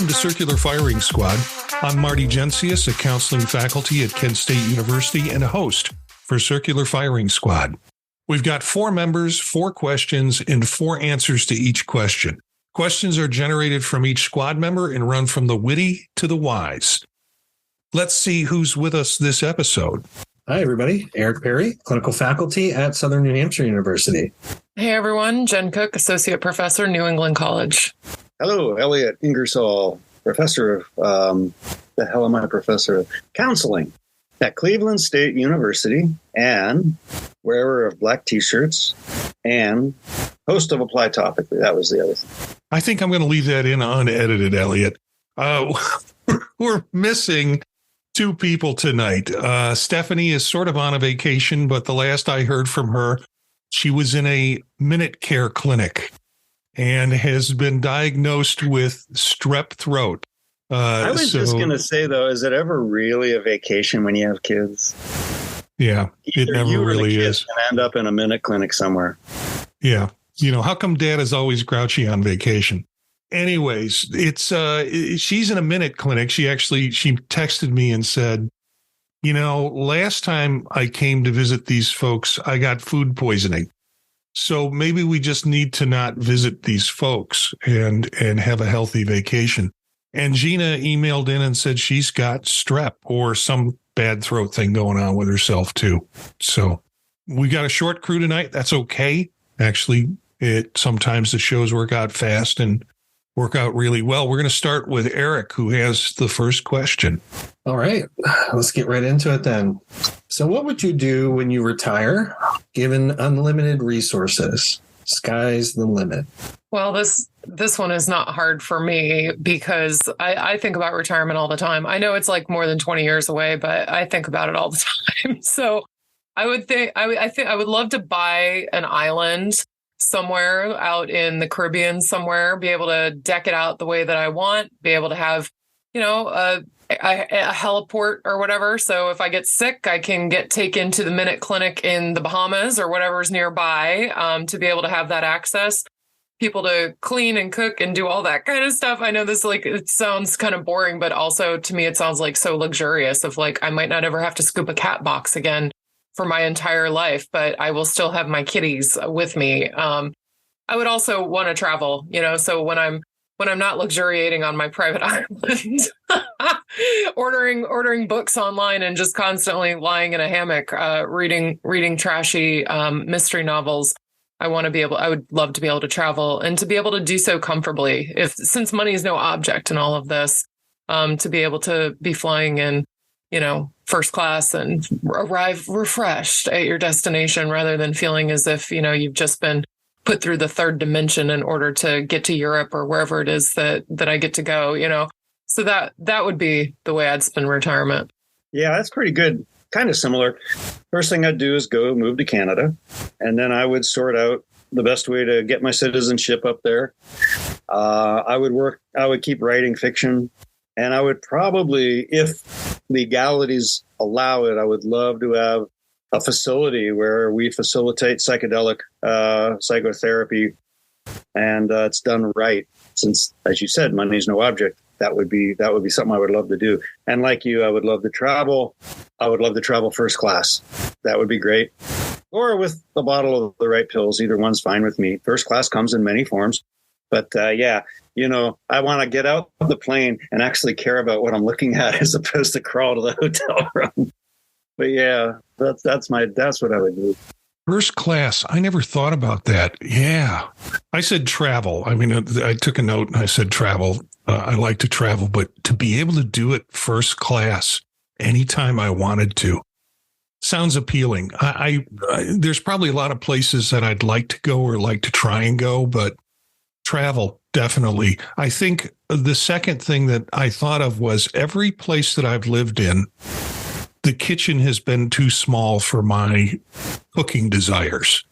Welcome to Circular Firing Squad. I'm Marty, a counseling faculty at Kent State University and a host for Circular Firing Squad. We've got 4 members, 4 questions, and 4 answers to each question. Questions are generated from each squad member and run from the witty to the wise. Let's see who's with us this episode. Hi, everybody. Eric Perry, clinical faculty at Southern New Hampshire University. Hey, everyone. Jenn Cook, associate professor, New England College. Hello, Elliott Ingersoll, professor of, the hell am I a professor of? Counseling at Cleveland State University and wearer of black T-shirts and host of Apply Topically. That was the other thing. I think I'm going to leave that in unedited, Elliott. We're missing 2 people tonight. Stephanie is sort of on a vacation, but the last I heard from her, she was in a minute care clinic and has been diagnosed with strep throat. I was just going to say, though, is it ever really a vacation when you have kids? Yeah, it never really is. And end up in a minute clinic somewhere. Yeah. You know, how come dad is always grouchy on vacation? Anyways, it's she's in a minute clinic. She texted me and said, you know, last time I came to visit these folks, I got food poisoning. So maybe we just need to not visit these folks and have a healthy vacation. And Gina emailed in and said she's got strep or some bad throat thing going on with herself too. So we got a short crew tonight. That's okay. Actually, sometimes the shows work out fast and work out really well. We're going to start with Eric, who has the first question. All right, let's get right into it then. So what would you do when you retire, given unlimited resources? Sky's the limit. Well, this one is not hard for me because I think about retirement all the time. I know it's like more than 20 years away, but I think about it all the time. So I would love to buy an island somewhere out in the Caribbean somewhere, be able to deck it out the way that I want, be able to have, you know, a heliport or whatever. So if I get sick, I can get taken to the minute clinic in the Bahamas or whatever's nearby, to be able to have that access, people to clean and cook and do all that kind of stuff. I know this, like, it sounds kind of boring, but also to me, it sounds like so luxurious of like, I might not ever have to scoop a cat box again for my entire life, but I will still have my kitties with me. I would also want to travel, you know, so when I'm not luxuriating on my private island, ordering books online and just constantly lying in a hammock, reading trashy mystery novels. I would love to be able to travel and to be able to do so comfortably. Since money is no object in all of this, to be able to be flying in, you know, first class and arrive refreshed at your destination rather than feeling as if, you know, you've just been put through the 3rd dimension in order to get to Europe or wherever it is that I get to go, you know. So that would be the way I'd spend retirement. Yeah, that's pretty good. Kind of similar. First thing I'd do is move to Canada, and then I would sort out the best way to get my citizenship up there. I would keep writing fiction, and I would probably, if legalities allow it, I would love to have a facility where we facilitate psychedelic psychotherapy, and it's done right. Since, as you said, money is no object. That would be something I would love to do. And like you, I would love to travel. I would love to travel first class. That would be great. Or with a bottle of the right pills. Either one's fine with me. First class comes in many forms. But yeah, you know, I want to get out of the plane and actually care about what I'm looking at as opposed to crawl to the hotel room. But yeah, that's what I would do. First class. I never thought about that. Yeah. I said travel. I mean, I took a note and I said travel. I like to travel, but to be able to do it first class anytime I wanted to sounds appealing. There's probably a lot of places that I'd like to go or like to try and go, but travel, definitely. I think the second thing that I thought of was every place that I've lived in, the kitchen has been too small for my cooking desires.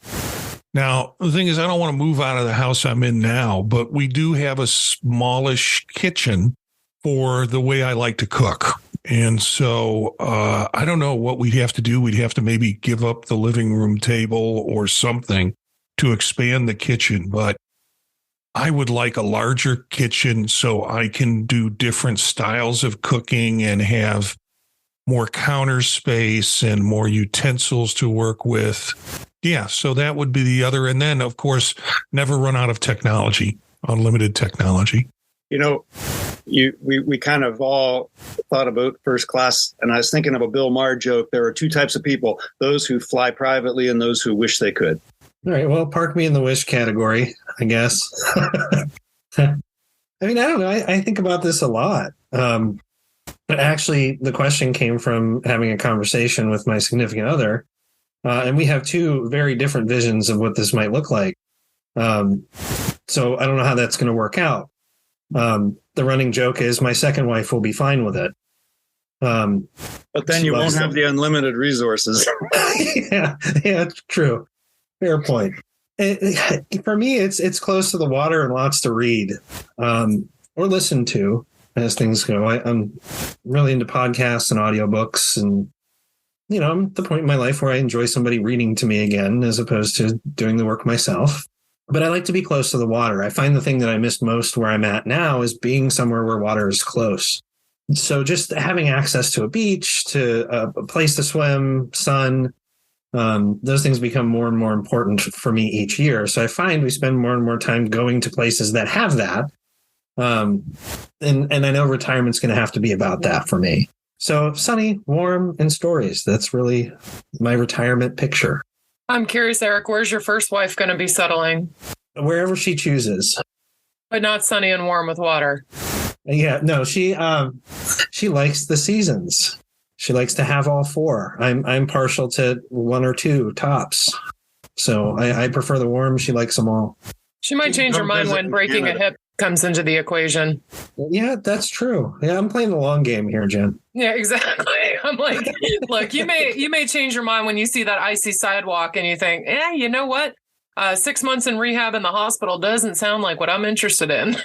Now, the thing is, I don't want to move out of the house I'm in now, but we do have a smallish kitchen for the way I like to cook. And so I don't know what we'd have to do. We'd have to maybe give up the living room table or something to expand the kitchen. But I would like a larger kitchen so I can do different styles of cooking and have more counter space and more utensils to work with. Yeah, so that would be the other. And then, of course, never run out of technology, unlimited technology. You know, we kind of all thought about first class, and I was thinking of a Bill Maher joke. There are two types of people, those who fly privately and those who wish they could. All right, well, park me in the wish category, I guess. I mean, I don't know. I think about this a lot. But actually, the question came from having a conversation with my significant other, and we have two very different visions of what this might look like. So I don't know how that's going to work out. The running joke is my second wife will be fine with it. But then you won't have the unlimited resources. yeah, it's true. Fair point. For me, it's close to the water and lots to read or listen to as things go. I'm really into podcasts and audiobooks, and I'm at the point in my life where I enjoy somebody reading to me again as opposed to doing the work myself. But I like to be close to the water. I find the thing that I miss most where I'm at now is being somewhere where water is close. So just having access to a beach, to a place to swim, sun, those things become more and more important for me each year. So I find we spend more and more time going to places that have that. And I know retirement's going to have to be about that for me. So sunny, warm, and stories. That's really my retirement picture. I'm curious, Eric, where's your first wife going to be settling? Wherever she chooses. But not sunny and warm with water. Yeah, no, she likes the seasons. She likes to have all four. I'm partial to one or two tops. So I prefer the warm. She likes them all. She might change her mind when breaking a hip comes into the equation. Yeah, that's true. Yeah, I'm playing the long game here, Jen. Yeah, exactly. I'm like, look, you may change your mind when you see that icy sidewalk and you think, you know what? 6 months in rehab in the hospital doesn't sound like what I'm interested in.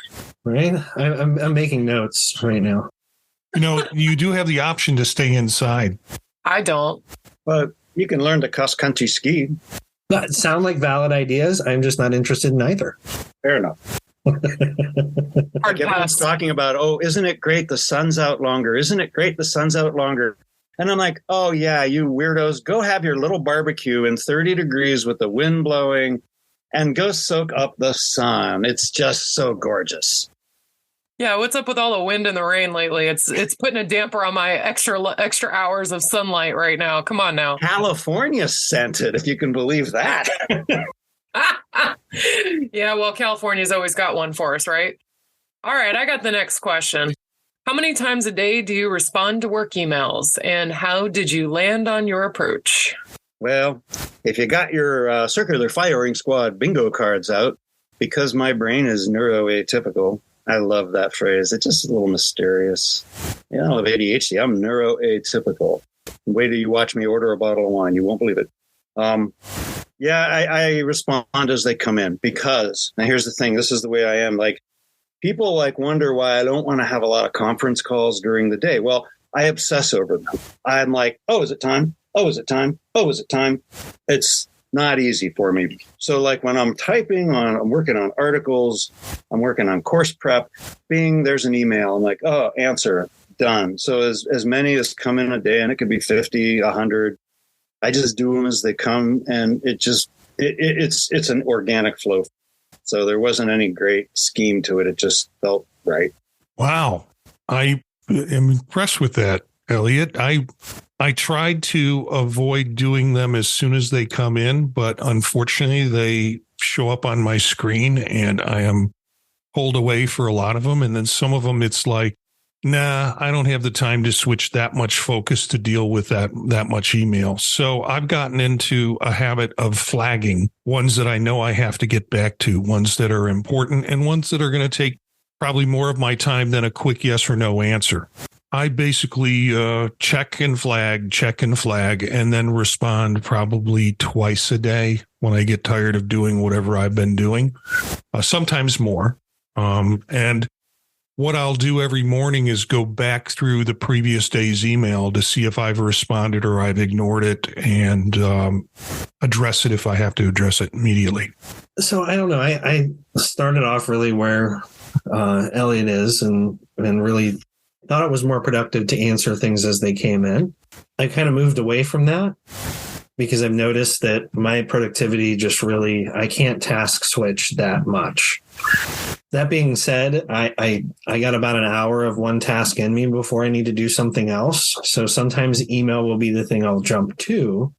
Right? I'm making notes right now. You do have the option to stay inside. I don't. But you can learn to cross-country ski. That sound like valid ideas. I'm just not interested in either. Fair enough. Like everyone's talking about, isn't it great the sun's out longer? Isn't it great the sun's out longer? And I'm like, oh, yeah, you weirdos, go have your little barbecue in 30 degrees with the wind blowing and go soak up the sun. It's just so gorgeous. Yeah, what's up with all the wind and the rain lately? It's putting a damper on my extra hours of sunlight right now. Come on now. California sent it, if you can believe that. Yeah, well, California's always got one for us, right? All right, I got the next question. How many times a day do you respond to work emails, and how did you land on your approach? Well, if you got your circular firing squad bingo cards out, because my brain is neuroatypical, I love that phrase. It's just a little mysterious. Yeah, I have ADHD. I'm neuroatypical. Wait till you watch me order a bottle of wine. You won't believe it. I respond as they come in because, now here's the thing. This is the way I am. Like, people wonder why I don't want to have a lot of conference calls during the day. Well, I obsess over them. I'm like, oh, is it time? Oh, is it time? Oh, is it time? It's not easy for me. So when I'm I'm working on articles, I'm working on course prep, there's an email. I'm like, oh, answer, done. So as many as come in a day, and it could be 50, 100, I just do them as they come. And it's an organic flow. So there wasn't any great scheme to it. It just felt right. Wow. I am impressed with that, Elliott. I tried to avoid doing them as soon as they come in, but unfortunately they show up on my screen and I am pulled away for a lot of them. And then some of them, it's like, nah, I don't have the time to switch that much focus to deal with that much email. So I've gotten into a habit of flagging ones that I know I have to get back to, ones that are important and ones that are going to take probably more of my time than a quick yes or no answer. I basically check and flag, and then respond probably twice a day when I get tired of doing whatever I've been doing, sometimes more. And what I'll do every morning is go back through the previous day's email to see if I've responded or I've ignored it, and address it if I have to address it immediately. So I don't know. I started off really where Elliott is and really thought it was more productive to answer things as they came in. I kind of moved away from that because I've noticed that my productivity just really, I can't task switch that much. That being said, I got about an hour of one task in me before I need to do something else. So sometimes email will be the thing I'll jump to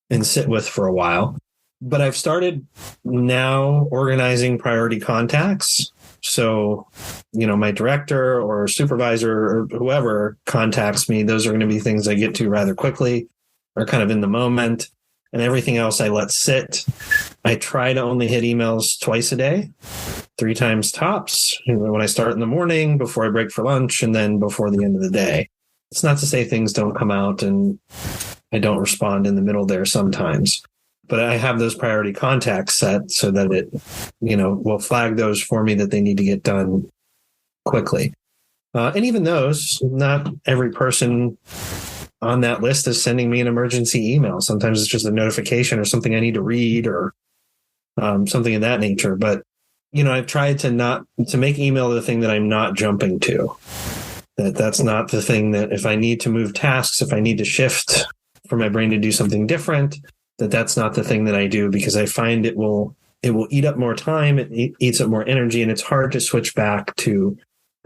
and sit with for a while. But I've started now organizing priority contacts. So, my director or supervisor or whoever contacts me, those are going to be things I get to rather quickly or kind of in the moment. And everything else I let sit. I try to only hit emails twice a day, 3 times tops, when I start in the morning, before I break for lunch, and then before the end of the day. It's not to say things don't come out and I don't respond in the middle there sometimes. But I have those priority contacts set so that it, will flag those for me that they need to get done quickly. And even those, not every person on that list is sending me an emergency email. Sometimes it's just a notification or something I need to read or something of that nature. But, I've tried to make email the thing that I'm not jumping to. That's not the thing that if I need to move tasks, if I need to shift for my brain to do something different, that's not the thing that I do, because I find it will eat up more time. It eats up more energy, and it's hard to switch back to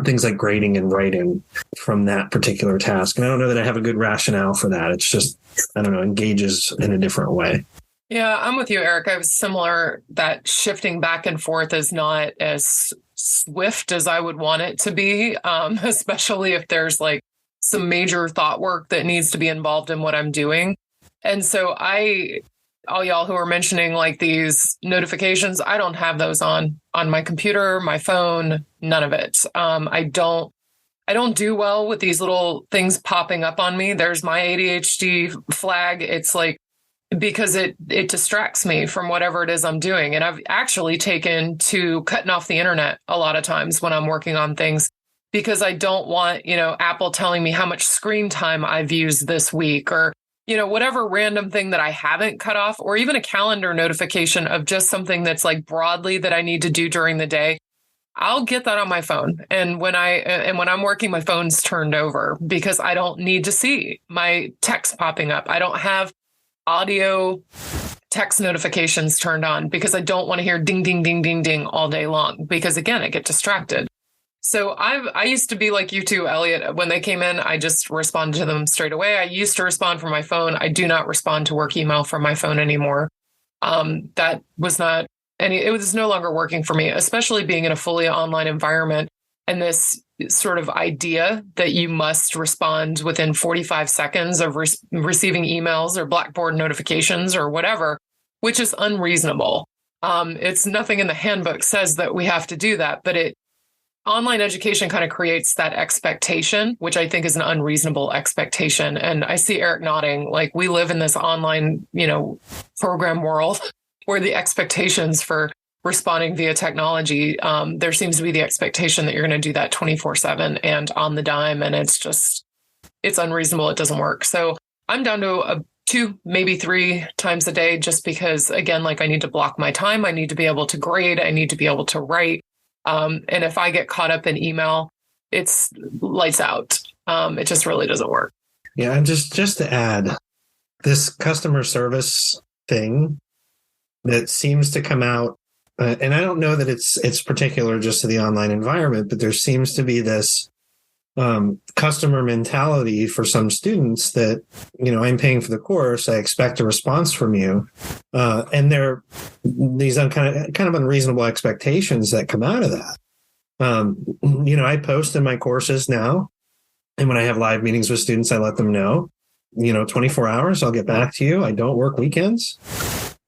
things like grading and writing from that particular task. And I don't know that I have a good rationale for that. It's just, I don't know, engages in a different way. Yeah, I'm with you, Eric. I was similar, that shifting back and forth is not as swift as I would want it to be, especially if there's like some major thought work that needs to be involved in what I'm doing. And so all y'all who are mentioning like these notifications, I don't have those on my computer, my phone, none of it. I don't do well with these little things popping up on me. There's my ADHD flag. It's like, because it distracts me from whatever it is I'm doing. And I've actually taken to cutting off the internet a lot of times when I'm working on things, because I don't want, Apple telling me how much screen time I've used this week, or whatever random thing that I haven't cut off, or even a calendar notification of just something that's like broadly that I need to do during the day. I'll get that on my phone. And when I'm working, my phone's turned over because I don't need to see my text popping up. I don't have audio text notifications turned on because I don't want to hear ding, ding, ding, ding, ding all day long, because again, I get distracted. So I used to be like you too, Elliott. When they came in, I just responded to them straight away. I used to respond from my phone. I do not respond to work email from my phone anymore. That was not it was no longer working for me, especially being in a fully online environment. And this sort of idea that you must respond within 45 seconds of receiving emails or Blackboard notifications or whatever, which is unreasonable. It's nothing in the handbook says that we have to do that, but online education kind of creates that expectation, which I think is an unreasonable expectation. And I see Eric nodding, like we live in this online, program world where the expectations for responding via technology, there seems to be the expectation that you're going to do that 24/7 and on the dime. And it's unreasonable. It doesn't work. So I'm down to 2, maybe 3 times a day, just because, again, like I need to block my time. I need to be able to grade. I need to be able to write. And if I get caught up in email, it's lights out. It just really doesn't work. Yeah. And just to add, this customer service thing that seems to come out, and I don't know that it's particular just to the online environment, but there seems to be this customer mentality for some students that, I'm paying for the course, I expect a response from you. And there are these kind of unreasonable expectations that come out of that. I post in my courses now, and when I have live meetings with students, I let them know, 24 hours, I'll get back to you. I don't work weekends.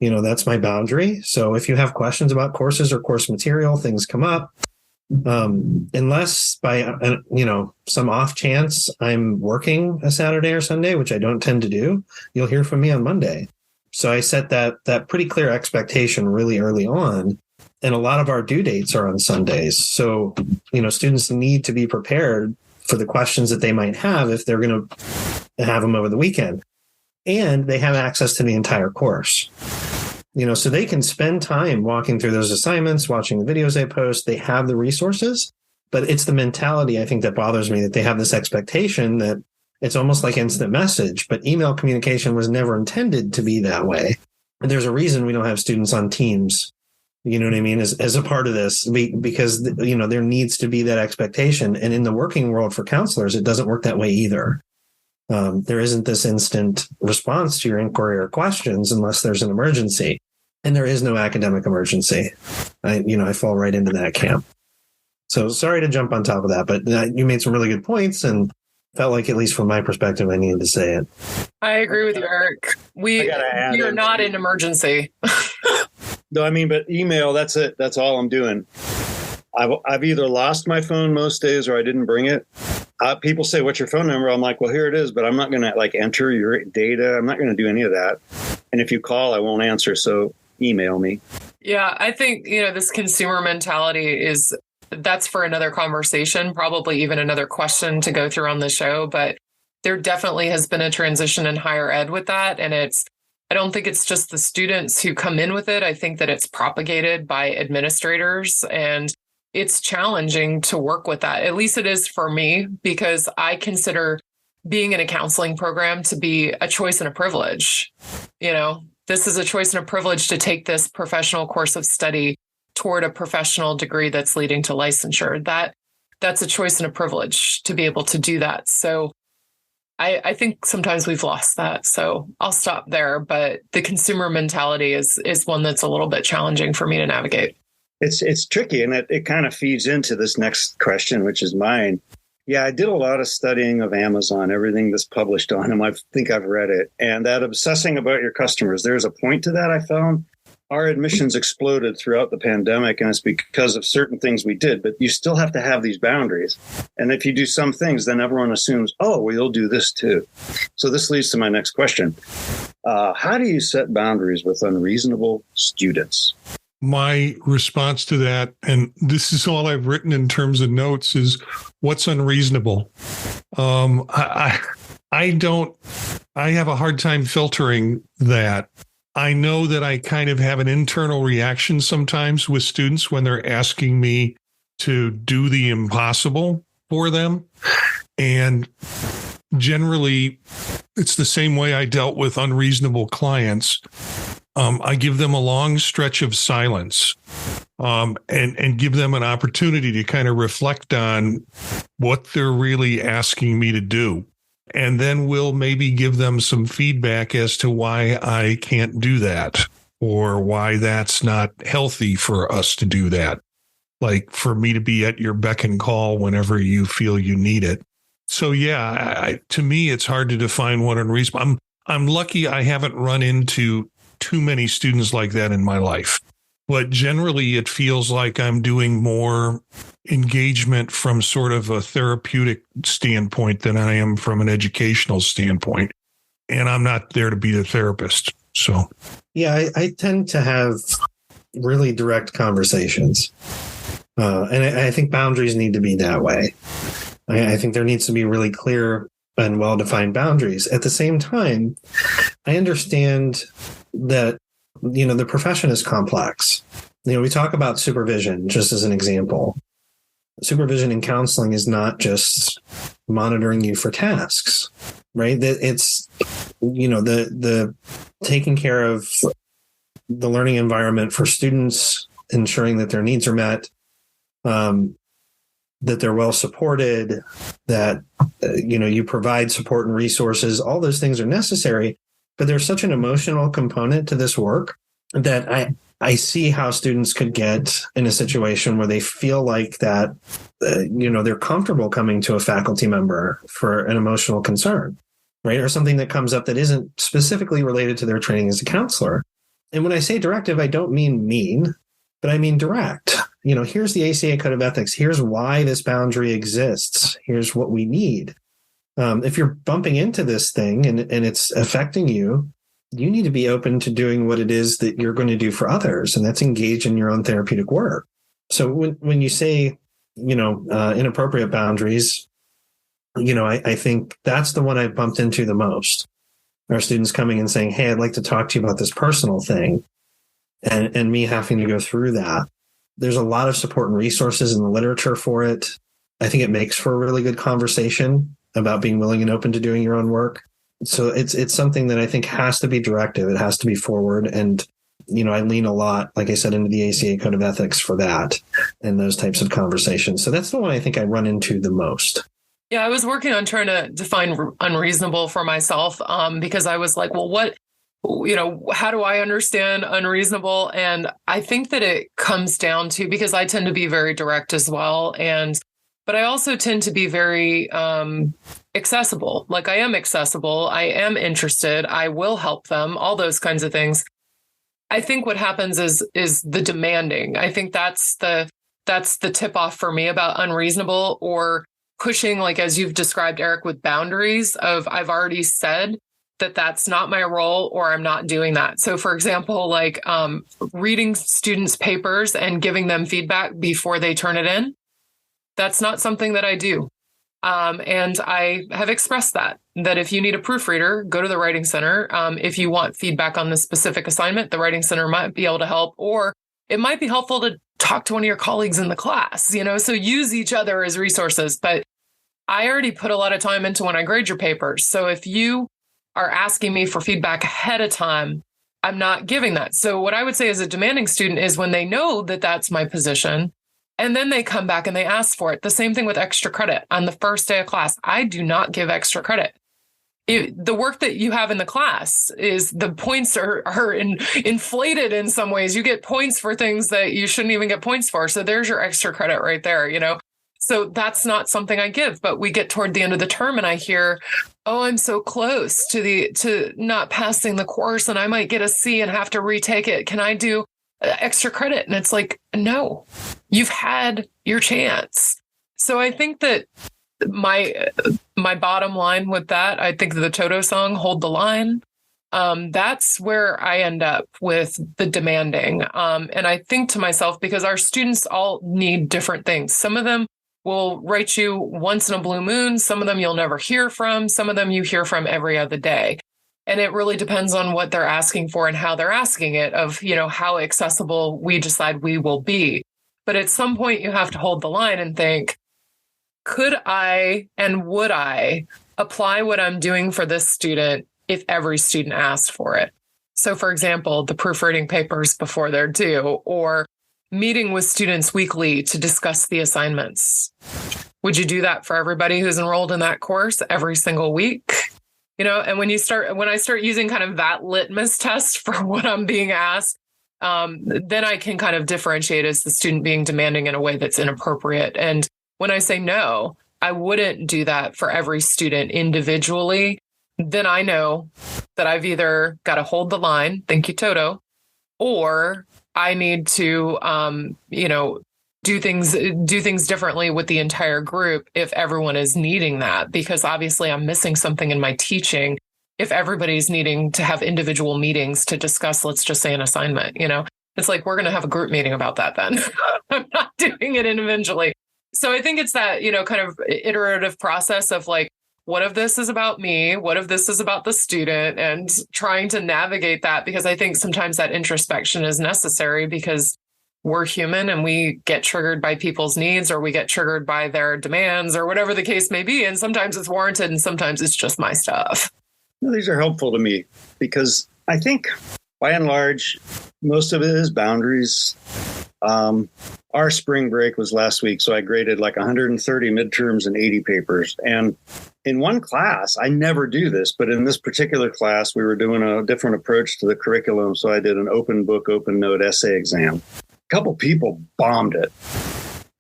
That's my boundary. So if you have questions about courses or course material, things come up. Unless by, some off chance I'm working a Saturday or Sunday, which I don't tend to do, you'll hear from me on Monday. So I set that pretty clear expectation really early on. And a lot of our due dates are on Sundays. So, students need to be prepared for the questions that they might have if they're going to have them over the weekend. And they have access to the entire course. So they can spend time walking through those assignments, watching the videos they post. They have the resources, but it's the mentality, I think, that bothers me, that they have this expectation that it's almost like instant message, but email communication was never intended to be that way. And there's a reason we don't have students on Teams, you know what I mean, as a part of this, because, there needs to be that expectation. And in the working world for counselors, it doesn't work that way either. There isn't this instant response to your inquiry or questions unless there's an emergency. And there is no academic emergency. I fall right into that camp. So sorry to jump on top of that, but you made some really good points and felt like, at least from my perspective, I needed to say it. I agree with you, Eric. We are not an emergency. No, but email, that's it. That's all I'm doing. I've either lost my phone most days or I didn't bring it. People say, what's your phone number? I'm like, well, here it is, but I'm not going to enter your data. I'm not going to do any of that. And if you call, I won't answer. So email me. Yeah, I think, this consumer mentality that's for another conversation, probably even another question to go through on the show. But there definitely has been a transition in higher ed with that. And I don't think it's just the students who come in with it. I think that it's propagated by administrators, and it's challenging to work with that. At least it is for me, because I consider being in a counseling program to be a choice and a privilege. This is a choice and a privilege to take this professional course of study toward a professional degree that's leading to licensure. That's a choice and a privilege to be able to do that. So I think sometimes we've lost that. So I'll stop there. But the consumer mentality is one that's a little bit challenging for me to navigate. It's tricky, and it kind of feeds into this next question, which is mine. Yeah, I did a lot of studying of Amazon, everything that's published on them. I think I've read it. And that obsessing about your customers, there's a point to that I found. Our admissions exploded throughout the pandemic, and it's because of certain things we did. But you still have to have these boundaries. And if you do some things, then everyone assumes, oh, well, you'll do this too. So this leads to my next question. How do you set boundaries with unreasonable students? My response to that, and this is all I've written in terms of notes, is what's unreasonable. I have a hard time filtering that. I know that I kind of have an internal reaction sometimes with students when they're asking me to do the impossible for them. And generally, it's the same way I dealt with unreasonable clients. I give them a long stretch of silence and give them an opportunity to kind of reflect on what they're really asking me to do. And then we'll maybe give them some feedback as to why I can't do that, or why that's not healthy for us to do that. Like for me to be at your beck and call whenever you feel you need it. So yeah, to me, it's hard to define what unreasonable. I'm lucky I haven't run into too many students like that in my life. But generally, it feels like I'm doing more engagement from sort of a therapeutic standpoint than I am from an educational standpoint. And I'm not there to be the therapist. So, yeah, I tend to have really direct conversations. And I think boundaries need to be that way. I think there needs to be really clear and well-defined boundaries. At the same time, I understand that the profession is complex. We talk about supervision just as an example. Supervision in counseling is not just monitoring you for tasks, right? It's, the taking care of the learning environment for students, ensuring that their needs are met, that they're well supported, that, you provide support and resources. All those things are necessary. But there's such an emotional component to this work that I see how students could get in a situation where they feel like that, they're comfortable coming to a faculty member for an emotional concern, right? Or something that comes up that isn't specifically related to their training as a counselor. And when I say directive, I don't mean mean, but I mean direct. Here's the ACA Code of Ethics. Here's why this boundary exists. Here's what we need. If you're bumping into this thing and it's affecting you, you need to be open to doing what it is that you're going to do for others, and that's engage in your own therapeutic work. So when you say, inappropriate boundaries, I think that's the one I've bumped into the most. Our students coming and saying, hey, I'd like to talk to you about this personal thing, and me having to go through that. There's a lot of support and resources in the literature for it. I think it makes for a really good conversation about being willing and open to doing your own work. So it's something that I think has to be directive. It has to be forward. And, I lean a lot, like I said, into the ACA Code of Ethics for that and those types of conversations. So that's the one I think I run into the most. Yeah, I was working on trying to define unreasonable for myself because I was like, well, how do I understand unreasonable? And I think that it comes down to, because I tend to be very direct as well. But I also tend to be very accessible. Like I am accessible. I am interested. I will help them, all those kinds of things. I think what happens is the demanding. I think that's the tip off for me about unreasonable, or pushing, like as you've described, Eric, with boundaries of I've already said that that's not my role, or I'm not doing that. So for example, like reading students' papers and giving them feedback before they turn it in. That's not something that I do. And I have expressed that if you need a proofreader, go to the Writing Center. If you want feedback on the specific assignment, the Writing Center might be able to help, or it might be helpful to talk to one of your colleagues in the class, so use each other as resources. But I already put a lot of time into when I grade your papers. So if you are asking me for feedback ahead of time, I'm not giving that. So what I would say as a demanding student is when they know that that's my position, and then they come back and they ask for it. The same thing with extra credit. On the first day of class, I do not give extra credit. The work that you have in the class is the points are inflated in some ways. You get points for things that you shouldn't even get points for. So there's your extra credit right there, So that's not something I give. But we get toward the end of the term and I hear, oh, I'm so close to not passing the course and I might get a C and have to retake it. Can I do extra credit? And it's like, no, you've had your chance. So I think that my bottom line with that, I think the Toto song, Hold the Line, that's where I end up with the demanding. And I think to myself, because our students all need different things. Some of them will write you once in a blue moon. Some of them you'll never hear from. Some of them you hear from every other day. And it really depends on what they're asking for and how they're asking it, of, how accessible we decide we will be. But at some point you have to hold the line and think, could I and would I apply what I'm doing for this student if every student asked for it? So for example, the proofreading papers before they're due, or meeting with students weekly to discuss the assignments. Would you do that for everybody who's enrolled in that course every single week? And when I start using kind of that litmus test for what I'm being asked, then I can kind of differentiate as the student being demanding in a way that's inappropriate. And when I say no, I wouldn't do that for every student individually, then I know that I've either got to hold the line, thank you, Toto, or I need to, do things differently with the entire group if everyone is needing that, because obviously I'm missing something in my teaching if everybody's needing to have individual meetings to discuss, let's just say, an assignment. It's like, we're going to have a group meeting about that then. I'm not doing it individually. So I think it's that, kind of iterative process of like, what if this is about me? What if this is about the student? And trying to navigate that, because I think sometimes that introspection is necessary, because we're human and we get triggered by people's needs, or we get triggered by their demands, or whatever the case may be. And sometimes it's warranted and sometimes it's just my stuff. These are helpful to me because I think by and large, most of it is boundaries. Our spring break was last week, so I graded like 130 midterms and 80 papers. And in one class, I never do this, but in this particular class, we were doing a different approach to the curriculum. So I did an open book, open note essay exam. A couple people bombed it.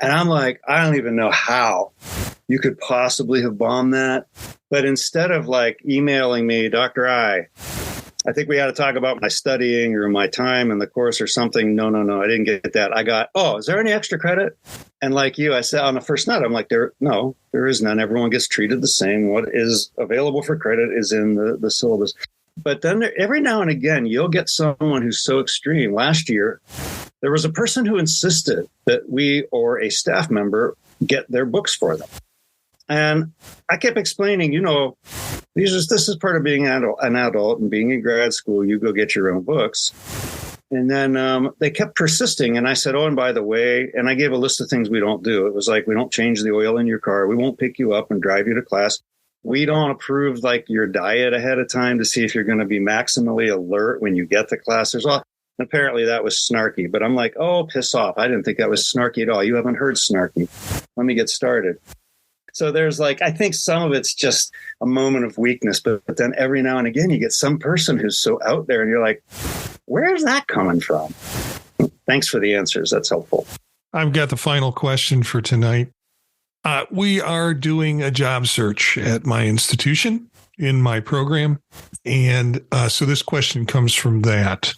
And I'm like, I don't even know how you could possibly have bombed that. But instead of like emailing me, Dr. I think we had to talk about my studying or my time in the course or something. No, I didn't get that. I got, is there any extra credit? And like you, I said on the first note, I'm like, there is none. Everyone gets treated the same. What is available for credit is in the syllabus. But then every now and again, you'll get someone who's so extreme. Last year, there was a person who insisted that we or a staff member get their books for them. And I kept explaining, this is part of being an adult and being in grad school. You go get your own books. And then they kept persisting. And I said, oh, and by the way, and I gave a list of things we don't do. It was like, we don't change the oil in your car. We won't pick you up and drive you to class. We don't approve like your diet ahead of time to see if you're going to be maximally alert when you get to class. There's all. Apparently that was snarky, but I'm like, oh, piss off. I didn't think that was snarky at all. You haven't heard snarky. Let me get started. So there's I think some of it's just a moment of weakness, but then every now and again, you get some person who's so out there and you're like, where's that coming from? Thanks for the answers. That's helpful. I've got the final question for tonight. We are doing a job search at my institution in my program. And so this question comes from that.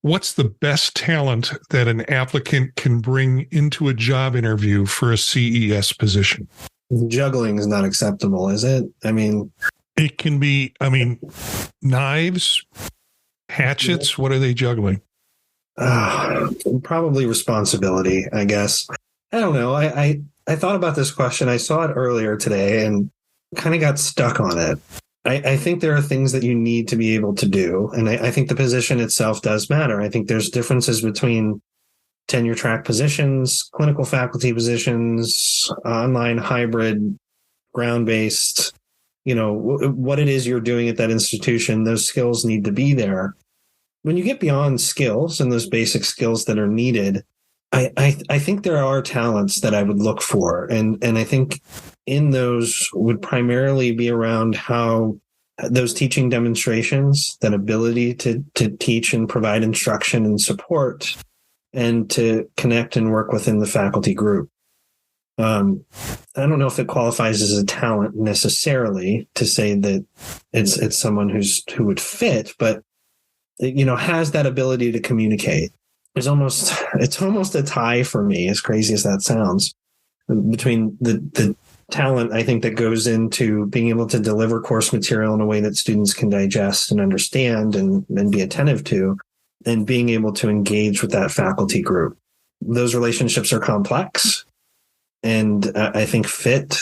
What's the best talent that an applicant can bring into a job interview for a CES position? Juggling is not acceptable, is it? It can be, knives, hatchets. What are they juggling? Probably responsibility, I guess. I don't know. I thought about this question. I saw it earlier today and kind of got stuck on it. I think there are things that you need to be able to do. And I think the position itself does matter. I think there's differences between tenure track positions, clinical faculty positions, online, hybrid, ground-based, what it is you're doing at that institution. Those skills need to be there. When you get beyond skills and those basic skills that are needed, I think there are talents that I would look for. And I think in those would primarily be around how those teaching demonstrations, that ability to teach and provide instruction and support, and to connect and work within the faculty group. I don't know if it qualifies as a talent necessarily to say that it's someone who would fit, but has that ability to communicate. It's almost a tie for me, as crazy as that sounds, between the talent, I think, that goes into being able to deliver course material in a way that students can digest and understand and be attentive to, and being able to engage with that faculty group. Those relationships are complex, and I think fit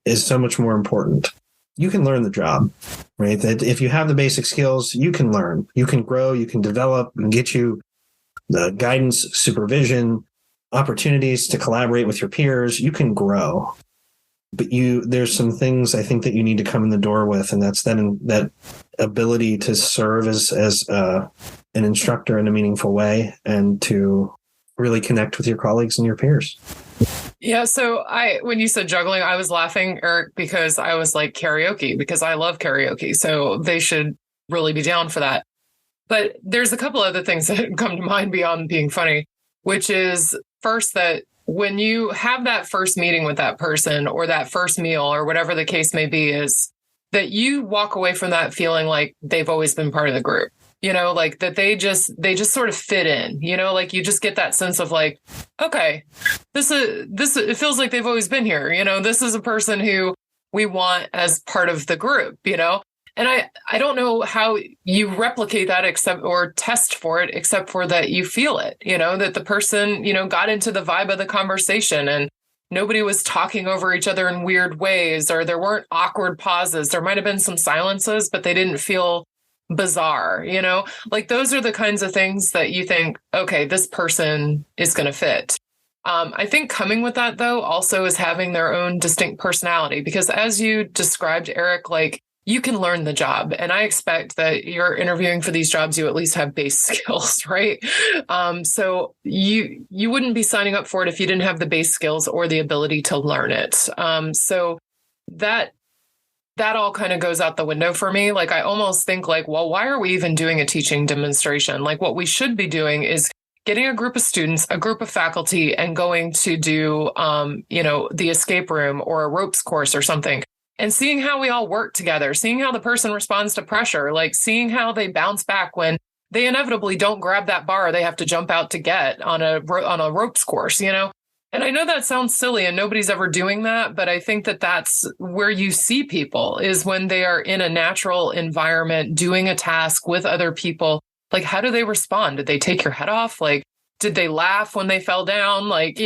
is so much more important. You can learn the job, right? That if you have the basic skills, you can learn, you can grow, you can develop, and get you the guidance, supervision, opportunities to collaborate with your peers. You can grow, but there's some things I think that you need to come in the door with, and that's that ability to serve as an instructor in a meaningful way, and to really connect with your colleagues and your peers. Yeah. So when you said juggling, I was laughing, Eric, because I was like karaoke, because I love karaoke. So they should really be down for that. But there's a couple other things that come to mind beyond being funny, which is first that when you have that first meeting with that person, or that first meal, or whatever the case may be, is that you walk away from that feeling like they've always been part of the group, like that they just sort of fit in, like you just get that sense of like, okay, it feels like they've always been here. This is a person who we want as part of the group, And I don't know how you replicate that or test for it, except for that you feel it, that the person, got into the vibe of the conversation, and nobody was talking over each other in weird ways, or there weren't awkward pauses. There might have been some silences, but they didn't feel bizarre, like those are the kinds of things that you think, okay, this person is going to fit. I think coming with that, though, also is having their own distinct personality, because as you described, Eric, like, you can learn the job. And I expect that you're interviewing for these jobs, you at least have base skills, right? So you wouldn't be signing up for it if you didn't have the base skills or the ability to learn it. So that all kind of goes out the window for me. Like, I almost think like, well, why are we even doing a teaching demonstration? Like, what we should be doing is getting a group of students, a group of faculty, and going to do, the escape room or a ropes course or something, and seeing how we all work together, seeing how the person responds to pressure, like seeing how they bounce back when they inevitably don't grab that bar they have to jump out to get on a ropes course, And I know that sounds silly and nobody's ever doing that, but I think that that's where you see people is when they are in a natural environment doing a task with other people. Like, how do they respond? Did they take your head off? Like, did they laugh when they fell down? Like,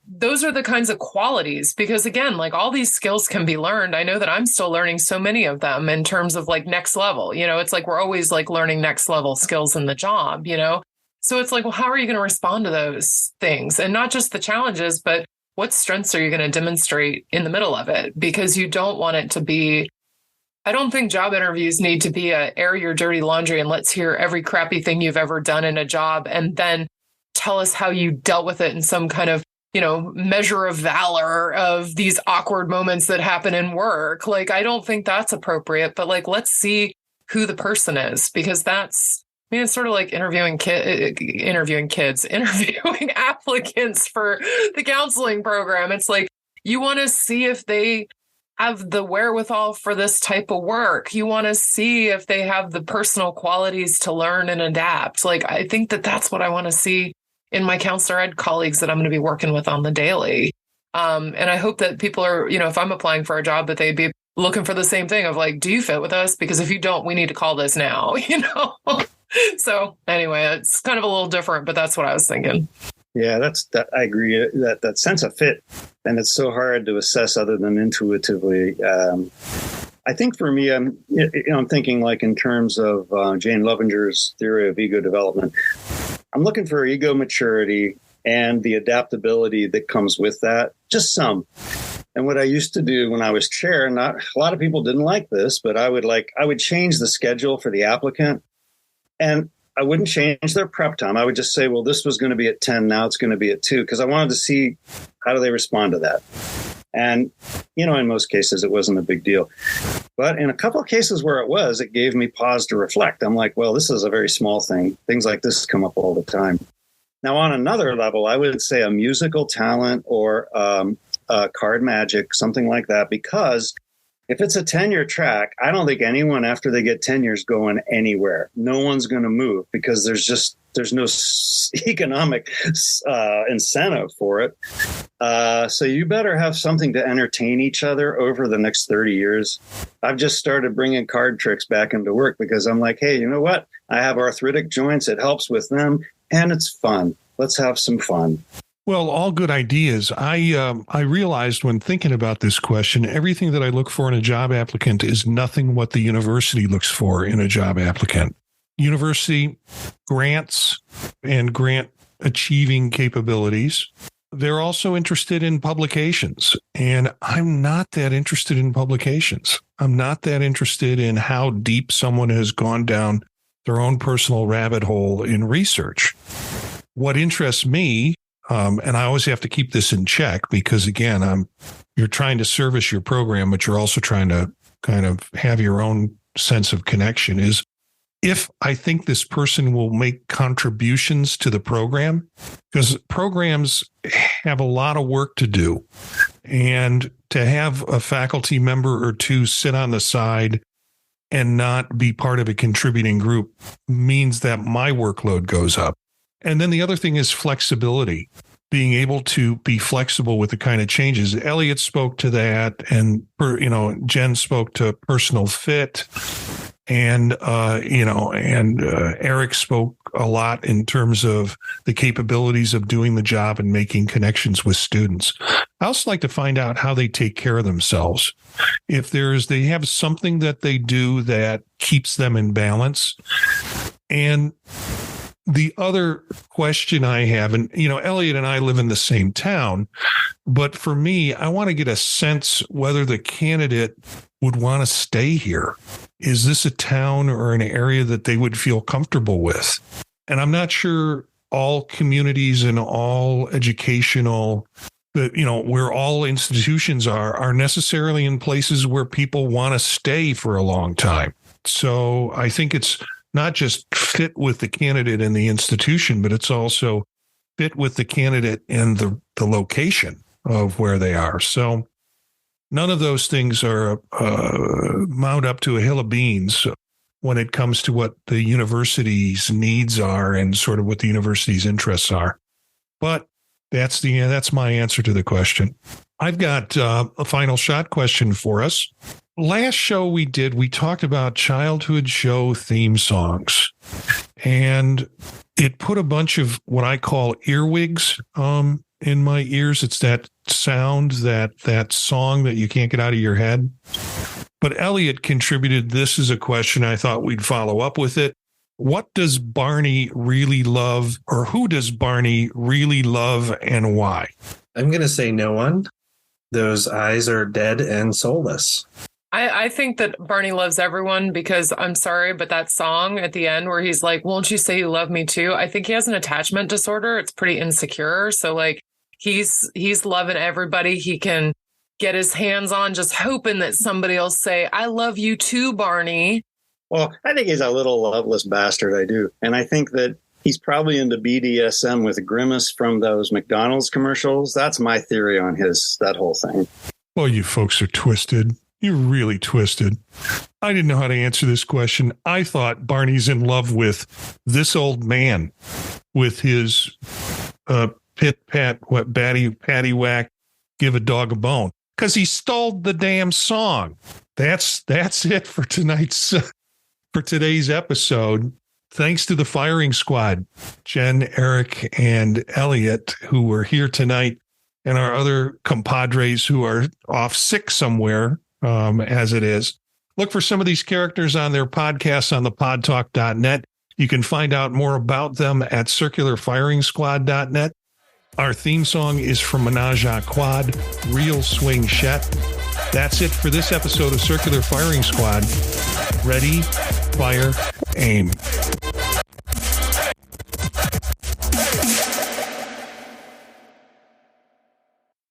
those are the kinds of qualities, because again, like all these skills can be learned. I know that I'm still learning so many of them in terms of like next level, it's like, we're always like learning next level skills in the job, So it's like, well, how are you going to respond to those things? And not just the challenges, but what strengths are you going to demonstrate in the middle of it? Because you don't want it to be, I don't think job interviews need to be a air your dirty laundry and let's hear every crappy thing you've ever done in a job and then tell us how you dealt with it in some kind of, measure of valor of these awkward moments that happen in work. Like, I don't think that's appropriate, but like, let's see who the person is, because it's sort of like interviewing applicants for the counseling program. It's like, you want to see if they have the wherewithal for this type of work. You want to see if they have the personal qualities to learn and adapt. Like, I think that that's what I want to see in my counselor ed colleagues that I'm going to be working with on the daily. And I hope that people are, if I'm applying for a job, that they'd be looking for the same thing of like, do you fit with us? Because if you don't, we need to call this now, So anyway, it's kind of a little different, but that's what I was thinking. Yeah, I agree. That sense of fit, and it's so hard to assess other than intuitively. I think for me, I'm thinking like in terms of Jane Lovinger's theory of ego development. I'm looking for ego maturity and the adaptability that comes with that, just some. And what I used to do when I was chair, not a lot of people didn't like this, but I would change the schedule for the applicant, and I wouldn't change their prep time. I would just say, well, this was going to be at 10. Now it's going to be at 2, because I wanted to see how do they respond to that. And, in most cases, it wasn't a big deal. But in a couple of cases where it gave me pause to reflect. I'm like, well, this is a very small thing. Things like this come up all the time. Now, on another level, I would say a musical talent or card magic, something like that, because if it's a tenure track, I don't think anyone after they get tenure is going anywhere. No one's going to move because there's no economic incentive for it. So you better have something to entertain each other over the next 30 years. I've just started bringing card tricks back into work because I'm like, hey, you know what? I have arthritic joints. It helps with them, and it's fun. Let's have some fun. Well, all good ideas. I realized when thinking about this question, everything that I look for in a job applicant is nothing what the university looks for in a job applicant. University grants and grant achieving capabilities. They're also interested in publications, and I'm not that interested in publications. I'm not that interested in how deep someone has gone down their own personal rabbit hole in research. What interests me, and I always have to keep this in check because, again, you're trying to service your program, but you're also trying to kind of have your own sense of connection, is if I think this person will make contributions to the program, because programs have a lot of work to do. And to have a faculty member or two sit on the side and not be part of a contributing group means that my workload goes up. And then the other thing is flexibility, being able to be flexible with the kind of changes. Elliott spoke to that, and Jenn spoke to personal fit, and Eric spoke a lot in terms of the capabilities of doing the job and making connections with students. I also like to find out how they take care of themselves. If they have something that they do that keeps them in balance. And the other question I have, and, Elliott and I live in the same town, but for me, I want to get a sense whether the candidate would want to stay here. Is this a town or an area that they would feel comfortable with? And I'm not sure all communities and all educational, where all institutions are necessarily in places where people want to stay for a long time. So I think it's not just fit with the candidate and the institution, but it's also fit with the candidate and the location of where they are. So none of those things are mount up to a hill of beans when it comes to what the university's needs are and sort of what the university's interests are. But That's my answer to the question. I've got a final shot question for us. Last show we talked about childhood show theme songs, and it put a bunch of what I call earwigs in my ears. It's that sound, that song that you can't get out of your head. But Elliott contributed this as a question. I thought we'd follow up with it. What does Barney really love, or who does Barney really love, and why? I'm going to say no one. Those eyes are dead and soulless. I think that Barney loves everyone, because I'm sorry, but that song at the end where he's like, won't you say you love me too? I think he has an attachment disorder. It's pretty insecure. So like he's loving everybody he can get his hands on, just hoping that somebody will say, I love you too, Barney. Well, I think he's a little loveless bastard. I do. And I think that he's probably into BDSM with Grimace from those McDonald's commercials. That's my theory on that whole thing. Well, you folks are twisted. You're really twisted. I didn't know how to answer this question. I thought Barney's in love with this old man with his pit-pat, patty whack, give a dog a bone, because he stole the damn song. That's it for today's episode. Thanks to the firing squad, Jenn, Eric, and Elliott, who were here tonight, and our other compadres who are off sick somewhere. As it is. Look for some of these characters on their podcasts on the podtalk.net. You can find out more about them at circularfiringsquad.net. Our theme song is from Menage a Quad, Real Swing Shet. That's it for this episode of Circular Firing Squad. Ready, fire, aim.